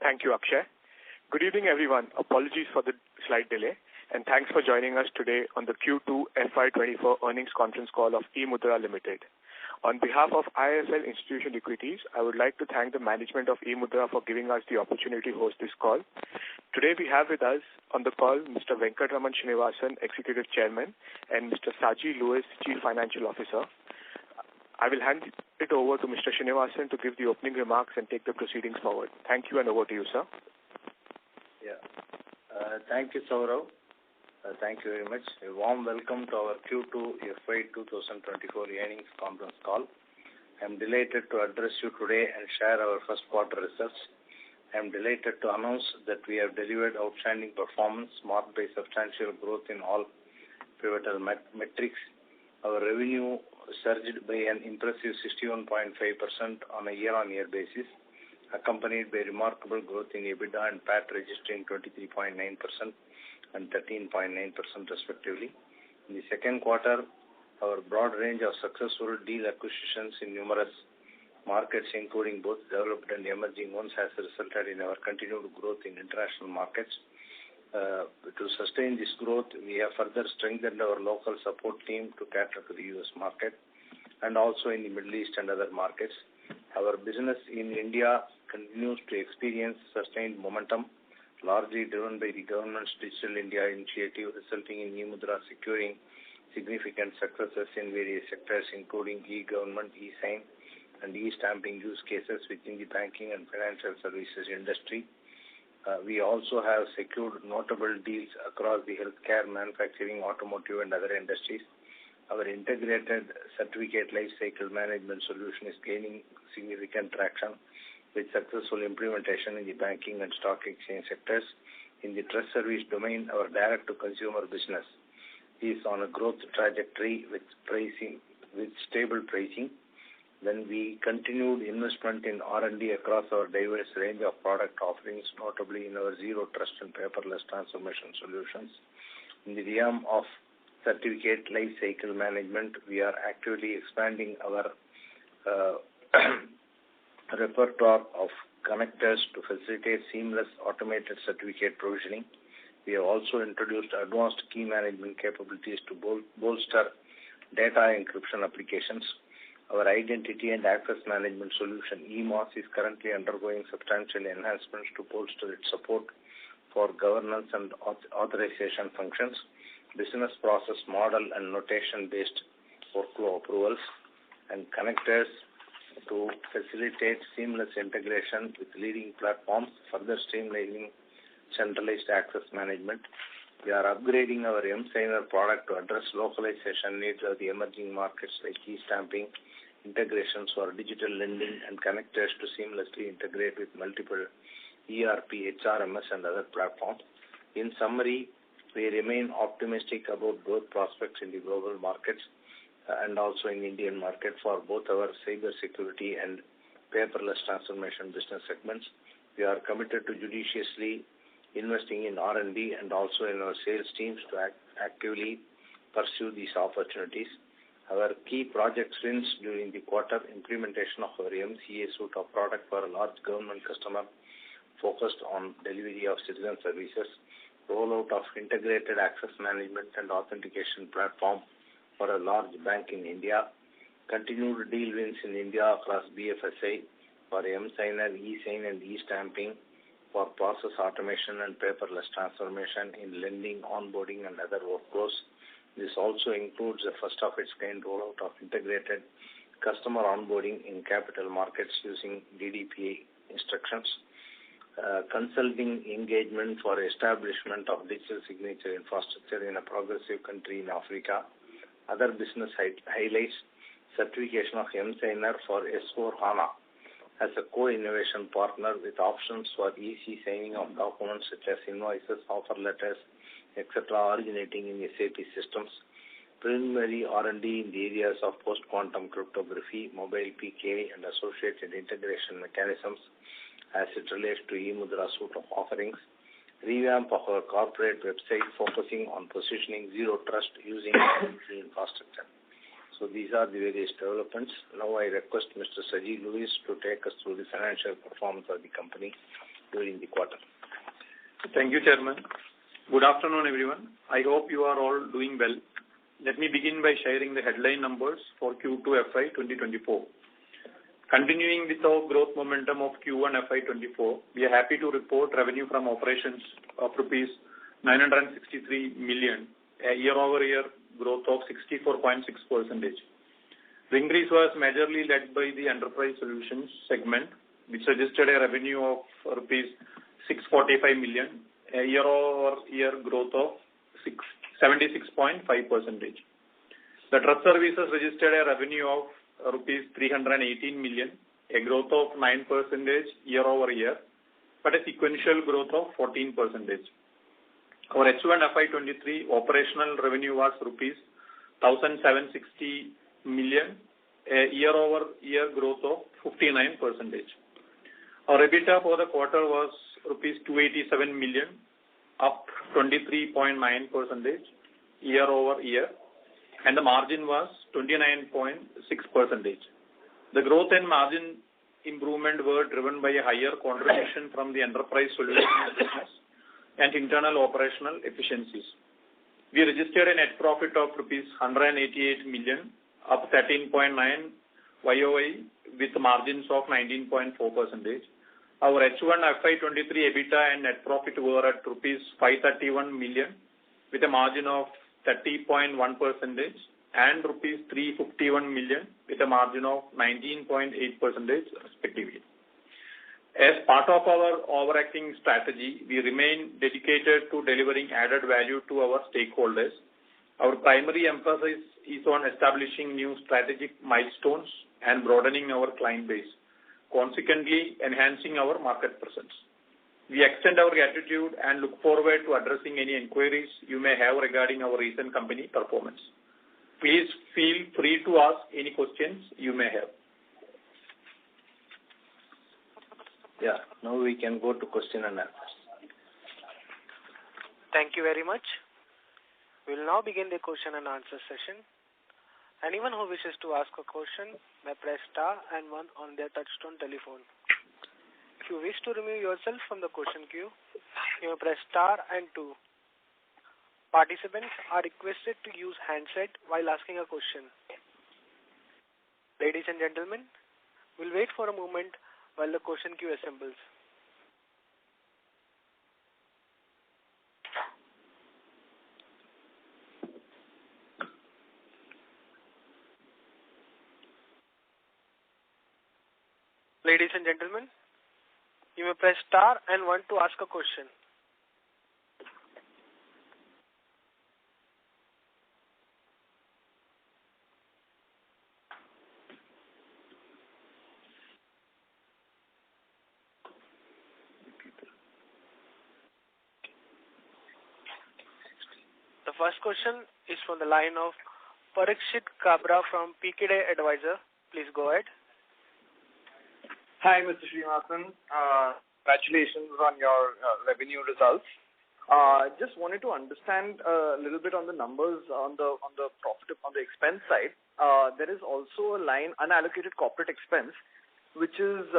Thank you, Akshay. Good evening, everyone. Apologies for the slight delay, and thanks for joining us today on the Q2 FY2024 earnings conference call of E-Mudhra Limited. On behalf of IIFL Institutional Equities, I would like to thank the management of E-Mudhra for giving us the opportunity to host this call. Today we have with us on the call Mr. Venkatraman Srinivasan, Executive Chairman, and Mr. Saji Louis, Chief Financial Officer. I will hand it over to Mr. Srinivasan to give the opening remarks and take the proceedings forward. Thank you, and over to you, sir. Thank you, Saurav. Thank you very much. A warm welcome to our Q2 FY2024 earnings conference call. I am delighted to address you today and share our first quarter results. I am delighted to announce that we have delivered outstanding performance marked by substantial growth in all pivotal metrics. Our revenue surged by an impressive 61.5% on a year-on-year basis, accompanied by remarkable growth in EBITDA and PAT registering 23.9% and 13.9% respectively. In the second quarter, our broad range of successful deal acquisitions in numerous markets, including both developed and emerging ones, has resulted in our continued growth in international markets. To sustain this growth, we have further strengthened our local support team to cater to the US market and also in the Middle East and other markets. Our business in India continues to experience sustained momentum, largely driven by the government's Digital India initiative, resulting in E-Mudhra securing significant successes in various sectors, including e-government, e-sign, and e-stamping use cases within the banking and financial services industry. We also have secured notable deals across the healthcare, manufacturing, automotive, and other industries. Our integrated certificate lifecycle management solution is gaining significant traction with successful implementation in the banking and stock exchange sectors. In the trust service domain, our direct-to-consumer business is on a growth trajectory with stable pricing. Then we continued investment in R&D across our diverse range of product offerings, notably in our zero trust and paperless transformation solutions. In the realm of certificate lifecycle management, we are actively expanding our repertoire of connectors to facilitate seamless automated certificate provisioning. We have also introduced advanced key management capabilities to bolster data encryption applications. Our identity and access management solution, E-MOS, is currently undergoing substantial enhancements to bolster its support for governance and authorization functions, business process model and notation-based workflow approvals, and connectors to facilitate seamless integration with leading platforms, further streamlining centralized access management. We are upgrading our M-Signer product to address localization needs of the emerging markets like e-stamping, integrations for digital lending, and connectors to seamlessly integrate with multiple ERP, HRMS, and other platforms. In summary, we remain optimistic about growth prospects in the global markets and also in the Indian market for both our cyber security and paperless transformation business segments. We are committed to judiciously investing in R&D and also in our sales teams to actively pursue these opportunities. Our key project wins during the quarter: implementation of our MCA suite of product for a large government customer focused on delivery of citizen services, rollout of integrated access management and authentication platform for a large bank in India, continued deal wins in India across BFSI for M-Signer, e-sign, and e-stamping for process automation and paperless transformation in lending, onboarding, and other workflows. This also includes the first of its kind rollout of integrated customer onboarding in capital markets using DDPA instructions. Consulting engagement for establishment of digital signature infrastructure in a progressive country in Africa. Other business highlights: certification of M-Signer for S4HANA as a co-innovation partner with options for easy signing of documents such as invoices, offer letters, etc. originating in SAP systems. Preliminary R&D in the areas of post-quantum cryptography, mobile PKI, and associated integration mechanisms as it relates to E-Mudhra suite of offerings. Revamp of our corporate website focusing on positioning zero trust using infrastructure. So these are the various developments. Now I request Mr. Saji Louis to take us through the financial performance of the company. during the quarter. Thank you, Chairman. Good afternoon, everyone. I hope you are all doing well. Let me begin by sharing the headline numbers for Q2 FY 2024. Continuing with our growth momentum of Q1 FY24, we are happy to report revenue from operations of rupees 963 million, a year-over-year growth of 64.6%. The increase was majorly led by the enterprise solutions segment, which registered a revenue of rupees 645 million, a year-over-year growth of 76.5%. The trust services registered a revenue of rupees 318 million, a growth of 9% year-over-year, but a sequential growth of 14%. Our H1 FY23 operational revenue was rupees 1,760 million, a year-over-year growth of 59%. Our EBITDA for the quarter was rupees 287 million, up 23.9% year-over-year, and the margin was 29.6%. The growth and margin improvement were driven by a higher contribution from the enterprise solutions business and internal operational efficiencies. We registered a net profit of rupees 188 million, up 13.9 YOY with margins of 19.4%. Our H1 FY23 EBITDA and net profit were at rupees 531 million with a margin of 30.1% and rupees 351 million with a margin of 19.8% respectively. As part of our overarching strategy, we remain dedicated to delivering added value to our stakeholders. Our primary emphasis is on establishing new strategic milestones and broadening our client base, consequently enhancing our market presence. We extend our gratitude and look forward to addressing any inquiries you may have regarding our recent company performance. Please feel free to ask any questions you may have. Yeah, now we can go to question and answers. Thank you very much. We will now begin the question and answer session. Anyone who wishes to ask a question may press star and 1 on their touchtone telephone. If you wish to remove yourself from the question queue, you may press star and 2. Participants are requested to use handset while asking a question. Ladies and gentlemen, we'll wait for a moment while the question queue assembles. Ladies and gentlemen, you may press star and 1 to ask a question. The first question is from the line of Parikshit Kabra from PKD Advisor. Please go ahead. Hi, Mr. Srinivasan. Congratulations on your revenue results. Just wanted to understand a little bit on the numbers on the profit on the expense side. There is also a line unallocated corporate expense, which is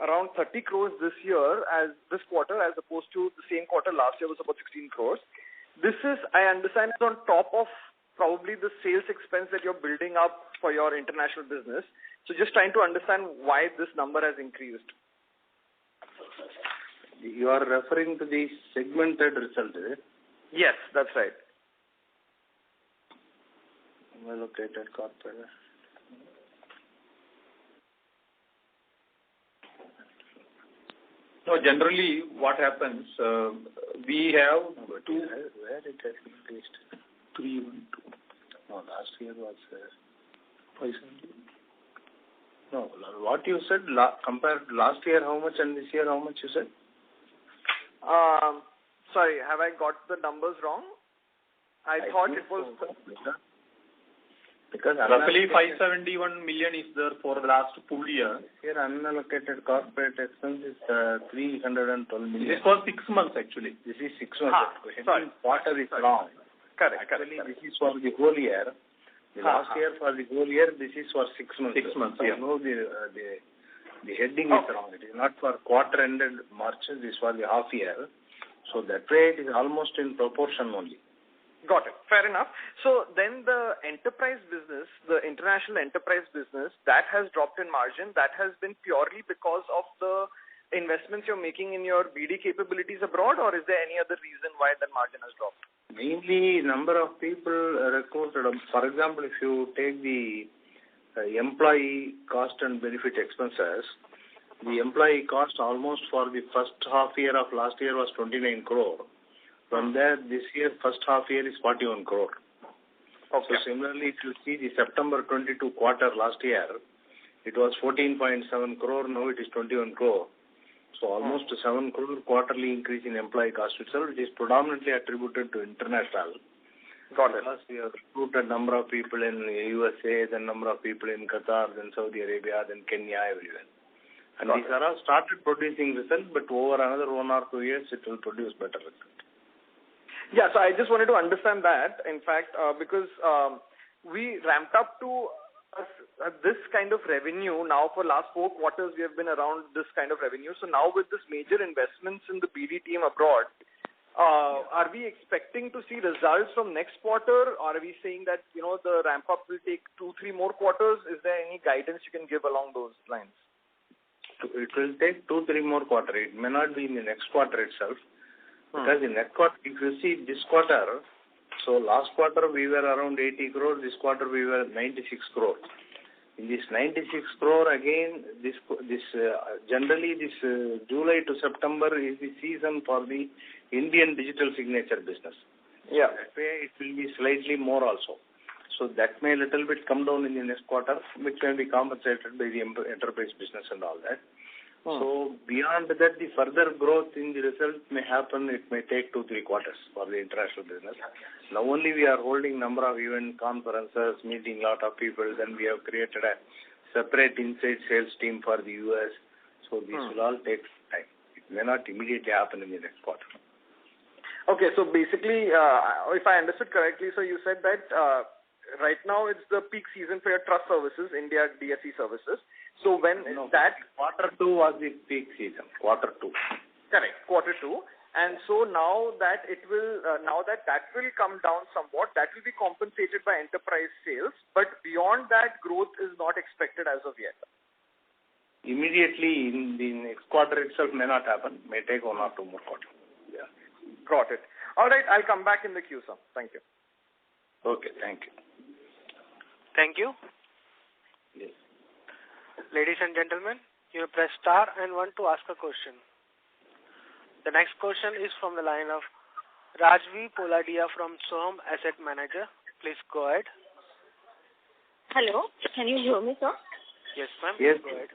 around 30 crores this year as this quarter, as opposed to the same quarter last year was about 16 crores. This is, I understand, is on top of probably the sales expense that you're building up for your international business. So just trying to understand why this number has increased. You are referring to the segmented result, is it? Yes, that's right. Allocated corporate. So generally, what happens, we have two. Where it has increased? 312. No, last year was 570. No, what you said, compared last year how much and this year how much you said? Sorry, have I got the numbers wrong? I thought it was... Because roughly 571 million is there for the last full year. Here unallocated corporate expense is 312 million. This is for 6 months actually. This is 6 months. Sorry. Quarter is wrong. Correct. Actually, this is for the whole year. The last year for the whole year, this is for 6 months. 6 months, I yeah. know the The heading is wrong. It is not for quarter ended March, it is for the half year. So that way it is almost in proportion only. Got it. Fair enough. So then the enterprise business, the international enterprise business, that has dropped in margin. That has been purely because of the investments you're making in your BD capabilities abroad, or is there any other reason why that margin has dropped? Mainly number of people recruited. For example, if you take the employee cost and benefit expenses, the employee cost almost for the first half year of last year was 29 crore. From there, this year, first half year is 41 crore. Okay. So similarly, if you see the September 22 quarter last year, it was 14.7 crore, now it is 21 crore. So almost 7 crore quarterly increase in employee cost itself, which is predominantly attributed to international. Got it. Because we have recruited number of people in USA, then number of people in Qatar, then Saudi Arabia, then Kenya, everywhere. And these are all started producing results, but over another 1 or 2 years, it will produce better results. Yeah, so I just wanted to understand that, in fact, because we ramped up to this kind of revenue. Now for last 4 quarters, we have been around this kind of revenue. So now with this major investments in the BD team abroad, are we expecting to see results from next quarter, or are we saying that, the ramp-up will take 2-3 more quarters? Is there any guidance you can give along those lines? It will take 2-3 more quarters. It may not be in the next quarter itself. Because in next quarter, if you see this quarter, so last quarter we were around 80 crore, this quarter we were 96 crore. In this 96 crore again, generally this July to September is the season for the Indian digital signature business. Yeah. That way it will be slightly more also. So that may a little bit come down in the next quarter, which can be compensated by the enterprise business and all that. So beyond that, the further growth in the result may happen. It may take 2-3 quarters for the international business. Now only we are holding number of event conferences, meeting lot of people. Then we have created a separate inside sales team for the US. So this will all take time. It may not immediately happen in the next quarter. Okay, so basically, if I understood correctly, so you said that right now it's the peak season for your trust services, India DSE services. So when quarter 2 was the peak season. Quarter 2. Correct. Quarter 2. And so now that that will come down somewhat, that will be compensated by enterprise sales. But beyond that, growth is not expected as of yet. Immediately in the next quarter itself may not happen. May take 1 or 2 more quarters. Yeah. Got it. All right. I'll come back in the queue, sir. Thank you. Okay. Thank you. Thank you. Yes. Ladies and gentlemen, you press star and 1 to ask a question. The next question is from the line of Rajvi Poladia from Soham Asset Manager. Please go ahead. Hello, can you hear me, sir? Yes, ma'am. Yes. Go ahead.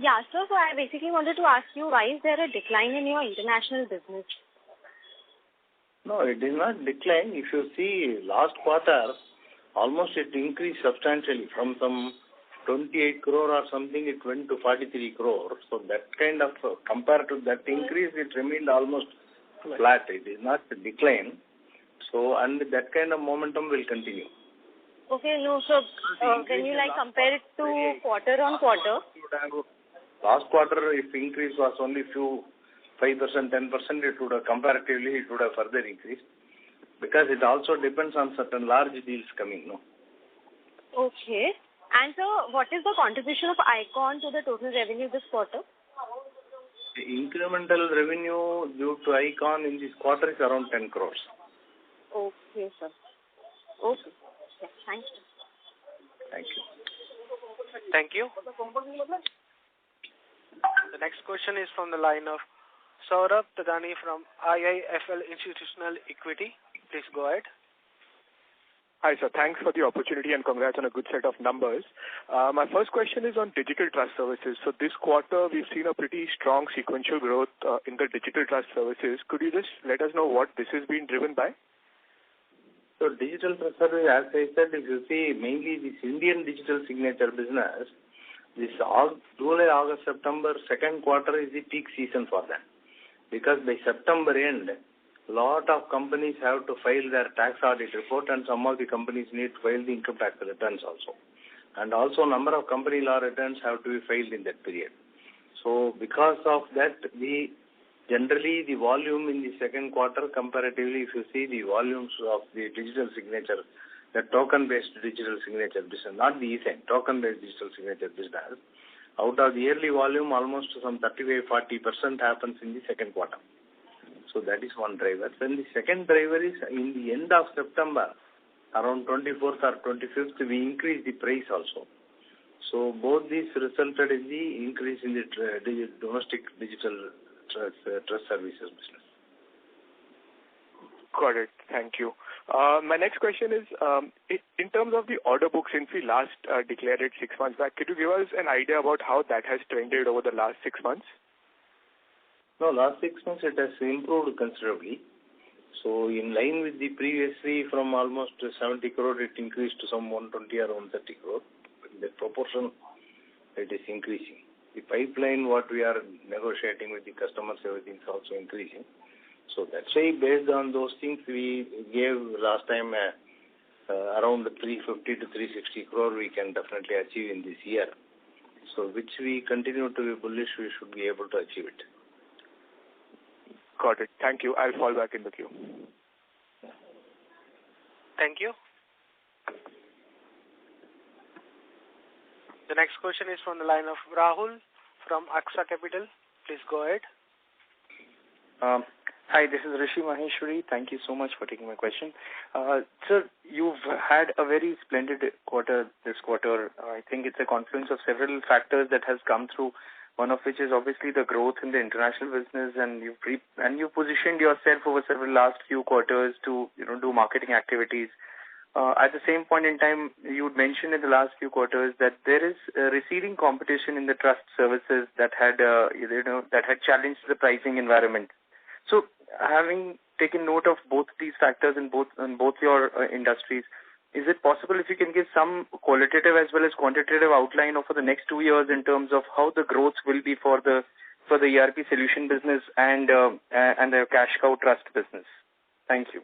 Yeah, sir, so I basically wanted to ask you, why is there a decline in your international business? No, it did not decline. If you see last quarter, almost it increased substantially from some 28 crore or something, it went to 43 crore. So that kind of, compared to that increase, it remained almost flat. It is not a decline. So, and that kind of momentum will continue. Okay, no, so can you compare it to quarter on quarter? Last quarter, if increase was only few 5%, 10%, it would have comparatively, it would have further increased. Because it also depends on certain large deals coming, no? Okay. And so, what is the contribution of Icon to the total revenue this quarter? The incremental revenue due to Icon in this quarter is around 10 crores. Okay, sir. Okay. Yeah, thank you. Thank you. Thank you. The next question is from the line of Saurabh Tadani from IIFL Institutional Equity. Please go ahead. Hi, sir. Thanks for the opportunity and congrats on a good set of numbers. My first question is on digital trust services. So this quarter, we've seen a pretty strong sequential growth in the digital trust services. Could you just let us know what this is being driven by? So digital trust service, as I said, if you see mainly this Indian digital signature business, this July, August, September, second quarter is the peak season for them. Because by September end, lot of companies have to file their tax audit report and some of the companies need to file the income tax returns also. And also number of company law returns have to be filed in that period. So because of that, generally the volume in the second quarter comparatively, if you see the volumes of the digital signature, the token-based digital signature business, not the e-sign, token-based digital signature business, out of the yearly volume, almost some 35-40% happens in the second quarter. So that is one driver. Then the second driver is in the end of September, around 24th or 25th, we increased the price also. So both these resulted in the increase in the domestic digital trust services business. Got it. Thank you. My next question is, in terms of the order book, since we last declared it 6 months back, could you give us an idea about how that has trended over the last 6 months? No, last 6 months it has improved considerably. So in line with the previously, from almost 70 crore, it increased to some 120 or 130 crore. In that proportion, it is increasing. The pipeline, what we are negotiating with the customers, everything is also increasing. So that's why based on those things, we gave last time around 350 to 360 crore we can definitely achieve in this year. So which we continue to be bullish, we should be able to achieve it. Got it. Thank you. I'll fall back in the queue. Thank you. The next question is from the line of Rahul from AXA Capital. Please go ahead. Hi, this is Rishi Maheshwari. Thank you so much for taking my question. Sir, you've had a very splendid quarter this quarter. I think it's a confluence of several factors that has come through, one of which is obviously the growth in the international business, and you've positioned yourself over several last few quarters to do marketing activities. At the same point in time, you mentioned in the last few quarters that there is receding competition in the trust services that had challenged the pricing environment. So, having taken note of both these factors in both your industries, is it possible if you can give some qualitative as well as quantitative outline for the next 2 years in terms of how the growth will be for the ERP solution business and the cash cow trust business? Thank you.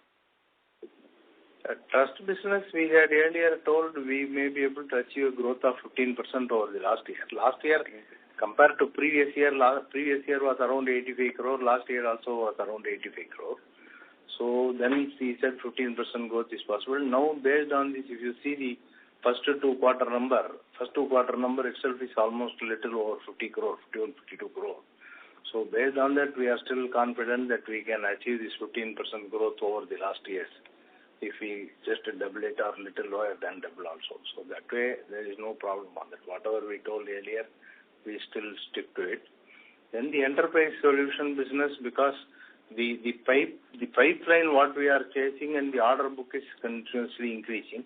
Trust business, we had earlier told we may be able to achieve a growth of 15% over the last year. Last year, compared to previous year was around 85 crore. Last year also was around 85 crore. So then we said 15% growth is possible. Now, based on this, if you see the first two quarter number itself is almost a little over 50 crore, 51, 52 crore. So based on that, we are still confident that we can achieve this 15% growth over the last years. If we just double it or little lower than double also. So that way, there is no problem on that. Whatever we told earlier, we still stick to it. Then the enterprise solution business, because the pipeline what we are chasing and the order book is continuously increasing.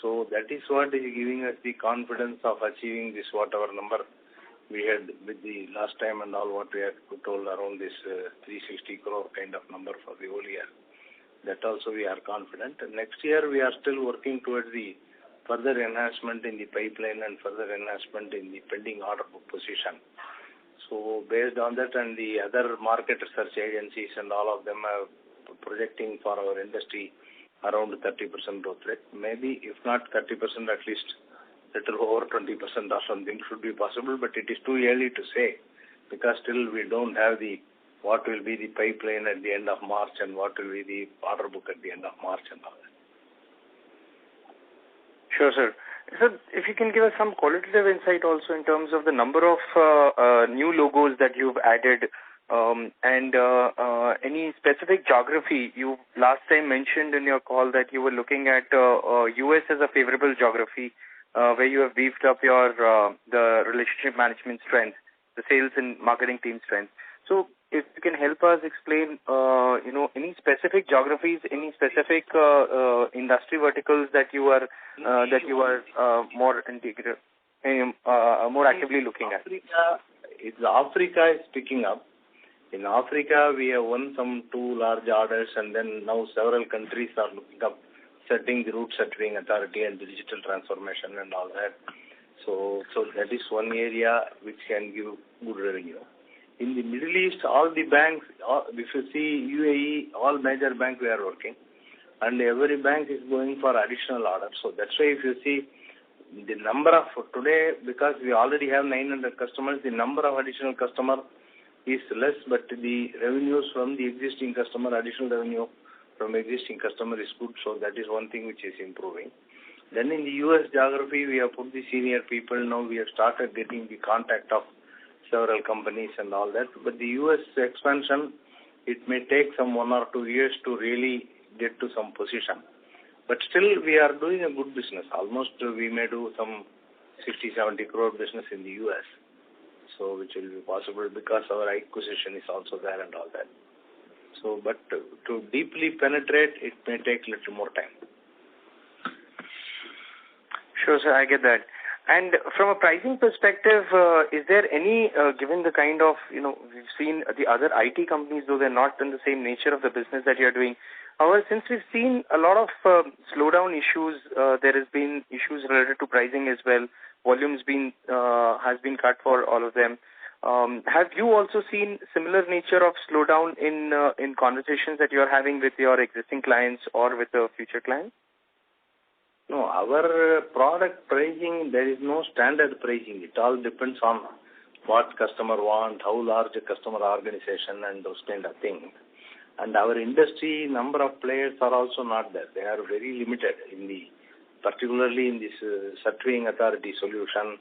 So that is what is giving us the confidence of achieving this whatever number we had with the last time and all what we had told around this 360 crore kind of number for the whole year. That also we are confident. Next year we are still working towards the further enhancement in the pipeline and further enhancement in the pending order book position. So based on that and the other market research agencies and all of them are projecting for our industry around 30% growth rate. Maybe if not 30%, at least little over 20% or something should be possible, but it is too early to say because still we don't have what will be the pipeline at the end of March and what will be the order book at the end of March and all that. Sure, sir. So if you can give us some qualitative insight also in terms of the number of new logos that you've added and any specific geography. You last time mentioned in your call that you were looking at US as a favorable geography where you have beefed up your the relationship management strength, the sales and marketing team strength. So if you can help us explain, any specific geographies, any specific industry verticals that you are more integrated, more actively looking at. Africa is picking up. In Africa, we have won some 2 large orders, and then now several countries are looking up, setting the route certifying authority and the digital transformation and all that. So that is one area which can give good revenue. In the Middle East, all the banks, if you see UAE, all major banks we are working, and every bank is going for additional orders. So that's why if you see the number of today, because we already have 900 customers, the number of additional customer is less, but the revenues from the existing customer, additional revenue from existing customer is good. So that is one thing which is improving. Then in the US geography, we have put the senior people. Now we have started getting the contact of several companies and all that. But the US expansion, it may take some 1 or 2 years to really get to some position. But still, we are doing a good business. Almost we may do some 60-70 crore business in the US. So which will be possible because our acquisition is also there and all that. So, but to deeply penetrate, it may take a little more time. Sure, sir, I get that. And from a pricing perspective, is there any, given the kind of, we've seen the other IT companies, though they're not in the same nature of the business that you're doing. However, since we've seen a lot of slowdown issues, there has been issues related to pricing as well. Volumes has been cut for all of them. Have you also seen similar nature of slowdown in conversations that you're having with your existing clients or with the future clients? No, our product pricing, there is no standard pricing. It all depends on what customer want, how large a customer organization, and those kind of things. And our industry, number of players are also not there. They are very limited particularly in this certifying authority solution,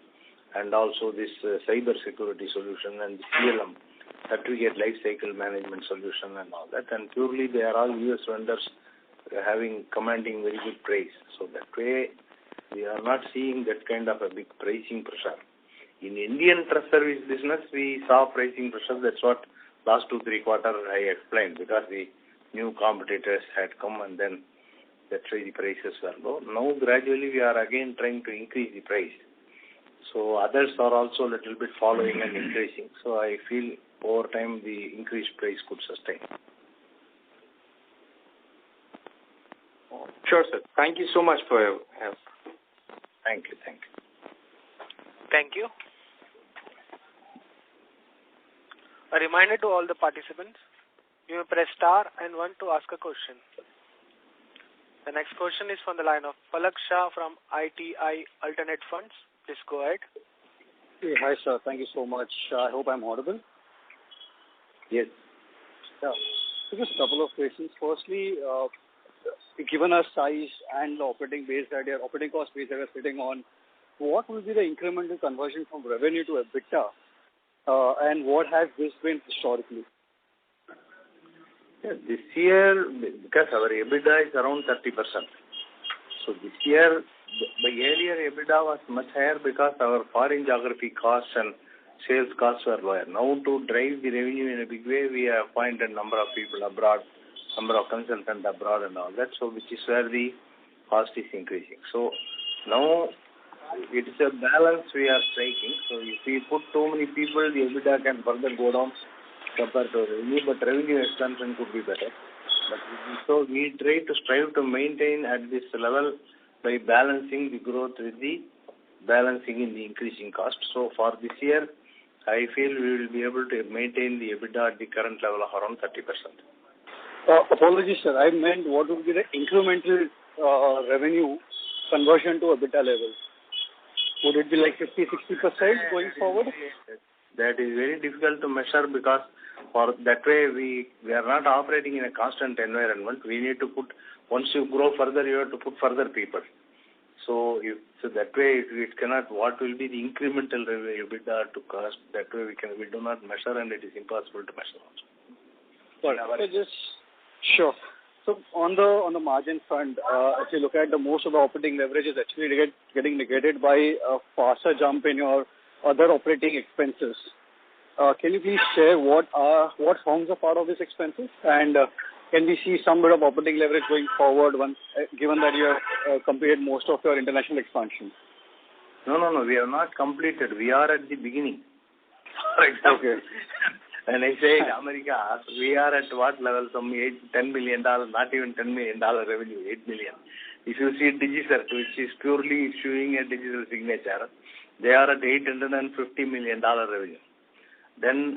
and also this cyber security solution and the CLM, certificate life cycle management solution and all that. And purely they are all US vendors commanding very good price. So that way we are not seeing that kind of a big pricing pressure. In Indian trust service business, we saw pricing pressure. That's what last 2-3 quarters I explained, because the new competitors had come and then that's why the prices were low. Now gradually we are again trying to increase the price. So others are also a little bit following and increasing. So I feel over time the increased price could sustain. Sure, sir. Thank you so much for your help. Thank you. Thank you. A reminder to all the participants, you may press star and 1 to ask a question. The next question is from the line of Palak Shah from ITI Alternate Funds. Please go ahead. Hey, hi, sir. Thank you so much. I hope I'm audible. Yes. Yeah. So just a couple of questions. Firstly, given our size and the operating cost base that we're sitting on, what will be the incremental conversion from revenue to EBITDA, and what has this been historically? Yeah, this year, because our EBITDA is around 30%. So this year, the earlier EBITDA was much higher because our foreign geography costs and sales costs were lower. Now to drive the revenue in a big way, we have appointed a number of people abroad, number of consultants abroad and all that, so which is where the cost is increasing. So now it is a balance we are striking. So if we put too many people, the EBITDA can further go down compared to revenue, but revenue expansion could be better. But so we try to strive to maintain at this level by balancing the growth with the balancing in the increasing cost. So for this year, I feel we will be able to maintain the EBITDA at the current level of around 30%. Apologies, sir. I meant what would be the incremental revenue conversion to EBITDA level? Would it be like 50-60% going forward? That is very difficult to measure, because for that way we are not operating in a constant environment. We need to put, once you grow further, you have to put further people. So that way it cannot, what will be the incremental revenue EBITDA to cost, that way we do not measure, and it is impossible to measure also. Sure. So on the margin front, if you look at most of the operating leverage is actually getting negated by a faster jump in your other operating expenses. Can you please share what forms a part of these expenses, and can we see some bit of operating leverage going forward given that you have completed most of your international expansion? No, we have not completed. We are at the beginning. For example, okay. When I say America, we are at what level? Some $10 million, not even $10 million revenue, $8 million. If you see DigiCert, which is purely issuing a digital signature, they are at $850 million revenue. Then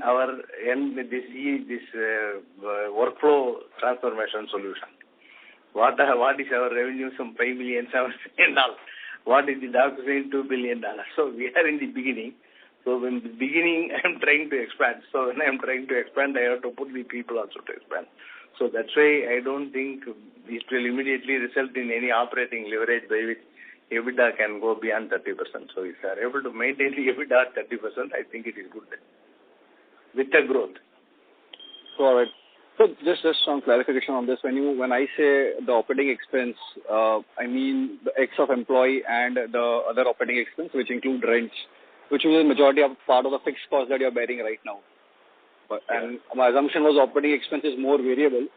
this workflow transformation solution. What is our revenue? Some $5 million, $7 million. what is the doctor saying, $2 billion. So we are in the beginning. So in the beginning, I'm trying to expand. So when I'm trying to expand, I have to put the people also to expand. So that's why I don't think it will immediately result in any operating leverage by which EBITDA can go beyond 30%. So if you are able to maintain the EBITDA at 30%, I think it is good with the growth. All right. So just some clarification on this. When I say the operating expense, I mean the X of employee and the other operating expense, which include rents, which is the majority of part of the fixed cost that you're bearing right now. And my assumption was operating expense is more variable,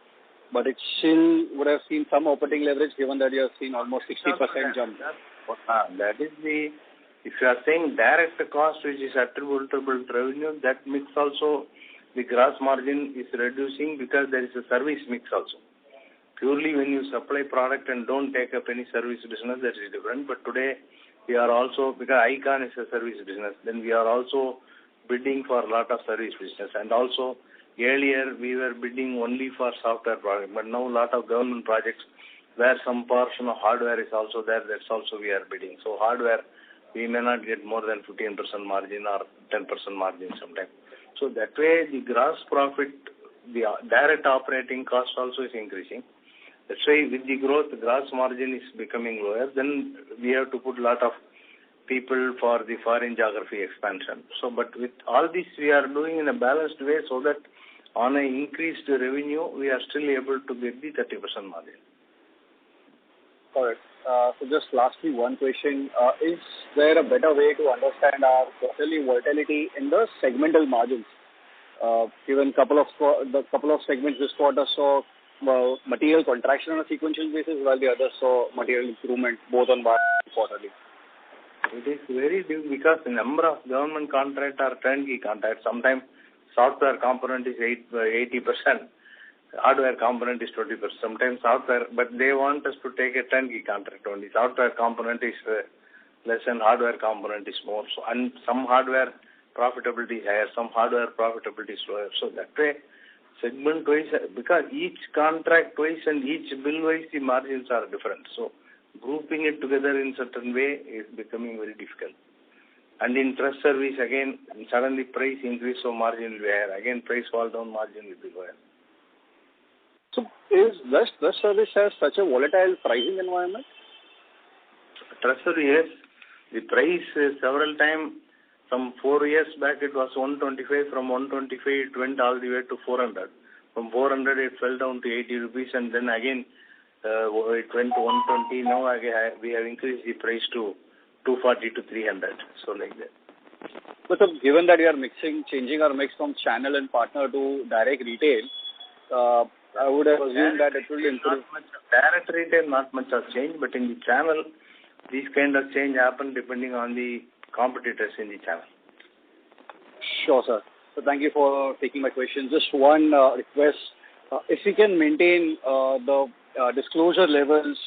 but it still would have seen some operating leverage given that you have seen almost 60% jump. That is if you are saying direct cost which is attributable to revenue, that mix also, the gross margin is reducing because there is a service mix also. Purely when you supply product and don't take up any service business, that is different. But today we are also, because ICON is a service business, then we are also bidding for a lot of service business. And also earlier we were bidding only for software product, but now a lot of government projects where some portion of hardware is also there, that's also we are bidding. So hardware, we may not get more than 15% margin or 10% margin sometimes. So that way the gross profit, the direct operating cost also is increasing. That's why with the growth, the gross margin is becoming lower. Then we have to put a lot of people for the foreign geography expansion. So, but with all this, we are doing in a balanced way so that on an increased revenue, we are still able to get the 30% margin. Correct. So just lastly, one question. Is there a better way to understand our quarterly volatility in the segmental margins? Given couple of segments this quarter saw material contraction on a sequential basis, while the others saw material improvement both on quarterly. It is very difficult because the number of government contracts are turnkey contracts. Sometimes software component is 80%. Hardware component is 20%. Sometimes software, but they want us to take a turnkey contract only. Software component is less and hardware component is more. So, and some hardware profitability is higher, some hardware profitability is lower. So that way, segment wise, because each contract wise and each bill wise, the margins are different. So grouping it together in certain way is becoming very difficult. And in trust service, again, suddenly price increase, so margin will be higher. Again, price fall down, margin will be lower. So is trust service has such a volatile pricing environment? Trust service, yes. The price several times, some 4 years back it was 125. From 125 it went all the way to 400. From 400 it fell down to 80 rupees and then again it went to 120. Now again, we have increased the price to 240 to 300. So like that. But so given that you are changing our mix from channel and partner to direct retail, I would have assumed that it will improve. Direct retail, not much has changed, but in the channel, these kind of change happen depending on the competitors in the channel. Sure, sir. So thank you for taking my question. Just one request. If we can maintain the disclosure levels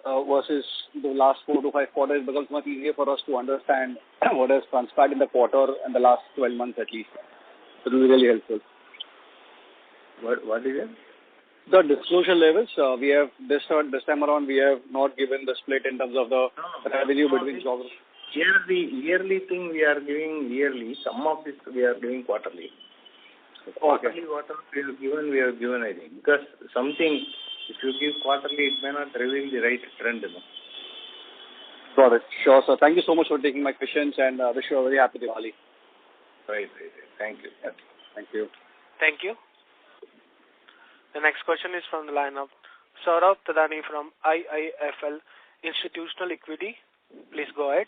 versus the last 4 to 5 quarters, it becomes much easier for us to understand what has transpired in the quarter and the last 12 months at least. It will be really helpful. What is it? The disclosure levels, we have this time around, we have not given the split in terms of the revenue between geographies. Yearly thing we are giving yearly. Some of this we are doing quarterly. Quarterly, whatever we have given, I think. Because something, if you give quarterly, it may not reveal the right trend. Got it. Sure, sir. Thank you so much for taking my questions and wish you a very happy Diwali. Right. Thank you. Thank you. Thank you. The next question is from the line of Saurabh Tadani from IIFL Institutional Equity. Please go ahead.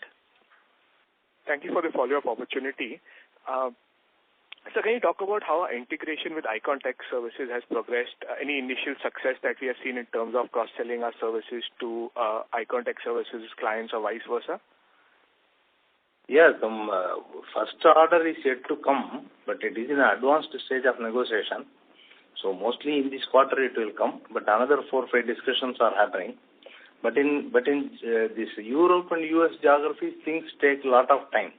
Thank you for the follow-up opportunity. So can you talk about how our integration with ICON Tech Services has progressed? Any initial success that we have seen in terms of cross-selling our services to ICON Tech Services clients or vice versa? Yeah, some first order is yet to come, but it is in an advanced stage of negotiation. So mostly in this quarter it will come, but another 4 or 5 discussions are happening. But in this Europe and US geographies, things take a lot of time.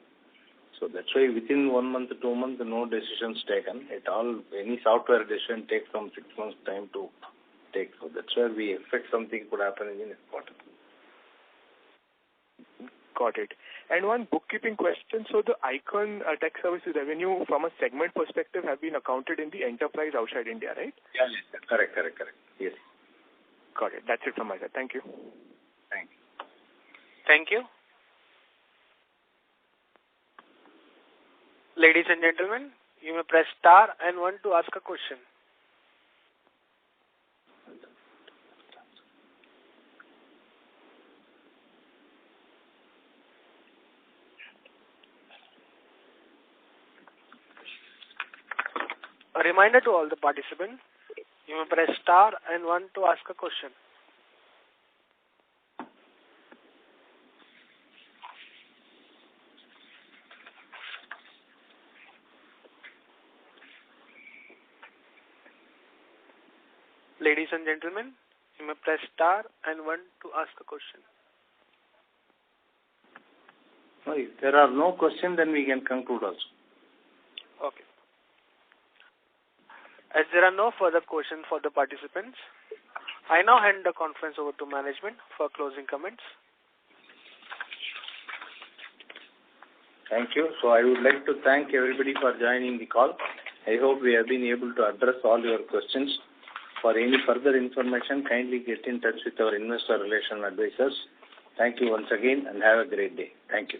So that's why within 1 month, 2 months, no decisions taken. Any software decision takes from 6 months time to take. So that's where we expect something could happen in the next quarter. Got it. And one bookkeeping question. So the Icon Tech Services revenue from a segment perspective have been accounted in the enterprise outside India, right? Yes. Correct. Yes. Got it. That's it from my side. Thank you. Thanks. Thank you. Ladies and gentlemen, you may press star and 1 to ask a question. A reminder to all the participants, you may press star and 1 to ask a question. Ladies and gentlemen, you may press star and 1 to ask a question. No, if there are no questions, then we can conclude also. Okay. As there are no further questions for the participants, I now hand the conference over to management for closing comments. Thank you. So I would like to thank everybody for joining the call. I hope we have been able to address all your questions. For any further information, kindly get in touch with our investor relation advisors. Thank you once again and have a great day. Thank you.